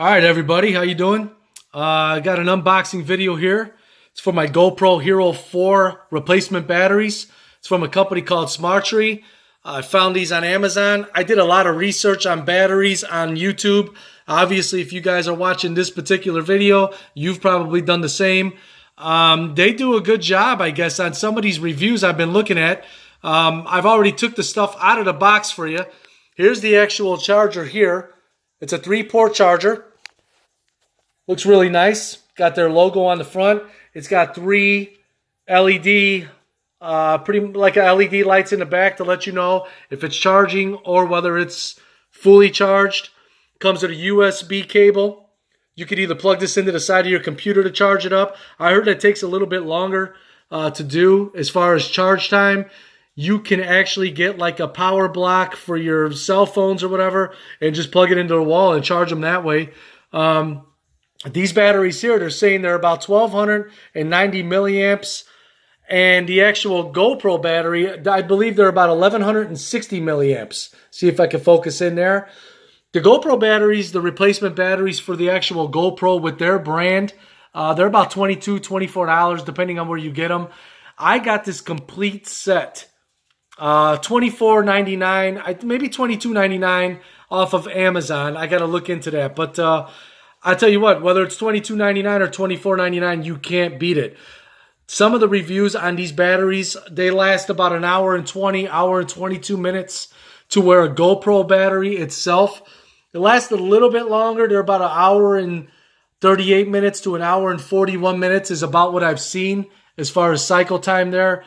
All right, everybody, how you doing? I got an unboxing video here. It's for my GoPro Hero 4 replacement batteries. It's from a company called SMATREE. I found these on Amazon. I did a lot of research on batteries on YouTube. Obviously, if you guys are watching this particular video, you've probably done the same. They do a good job, I guess, on some of these reviews I've been looking at. I've already took the stuff out of the box for you. Here's the actual charger here. It's a 3-port charger. Looks really nice. Got their logo on the front. It's got 3 LED, pretty like LED lights in the back to let you know if it's charging or whether it's fully charged. Comes with a USB cable. You could either plug this into the side of your computer to charge it up. I heard it takes a little bit longer to do as far as charge time. You can actually get like a power block for your cell phones or whatever and just plug it into the wall and charge them that way. These batteries here, they're saying they're about 1,290 milliamps. And the actual GoPro battery, I believe they're about 1,160 milliamps. See if I can focus in there. The GoPro batteries, the replacement batteries for the actual GoPro with their brand, they're about $22, $24 depending on where you get them. I got this complete set, $24.99, maybe $22.99 off of Amazon. I got to look into that. But I tell you what, whether it's $22.99 or $24.99, you can't beat it. Some of the reviews on these batteries, they last about an hour and 22 minutes to where a GoPro battery itself, it lasts a little bit longer. They're about an hour and 38 minutes to an hour and 41 minutes is about what I've seen as far as cycle time there.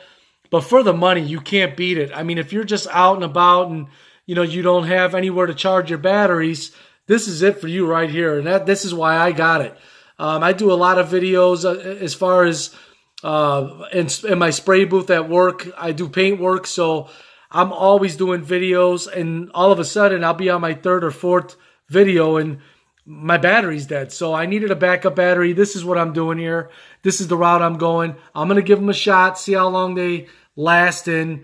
But for the money, you can't beat it. I mean, if you're just out and about and you don't have anywhere to charge your batteries, this is it for you right here. And this is why I got it. I do a lot of videos as far as in my spray booth at work. I do paint work, so I'm always doing videos. And all of a sudden, I'll be on my 3rd or 4th video, and my battery's dead. So I needed a backup battery. This is what I'm doing here. This is the route I'm going. I'm going to give them a shot, see how long they last, and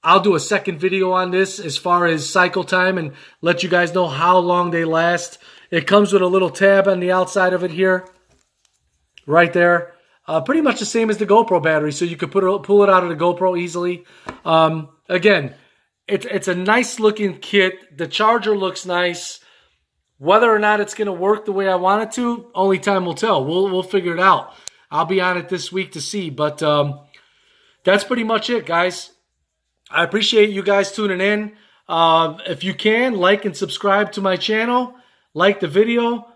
I'll do a second video on this as far as cycle time and let you guys know how long they last. It comes with a little tab on the outside of it here, right there. Pretty much the same as the GoPro battery, so you could pull it out of the GoPro easily. Again, it's a nice looking kit. The charger looks nice. Whether or not it's going to work the way I want it to, only time will tell. We'll figure it out. I'll be on it this week to see, but that's pretty much it, guys. I appreciate you guys tuning in. If you can, like and subscribe to my channel. Like the video.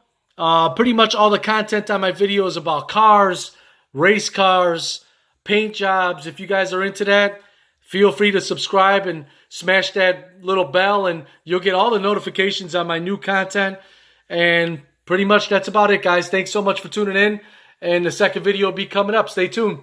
Pretty much all the content on my video is about cars, race cars, paint jobs. If you guys are into that, feel free to subscribe and smash that little bell, and you'll get all the notifications on my new content. And pretty much that's about it, guys. Thanks so much for tuning in. And the second video will be coming up. Stay tuned.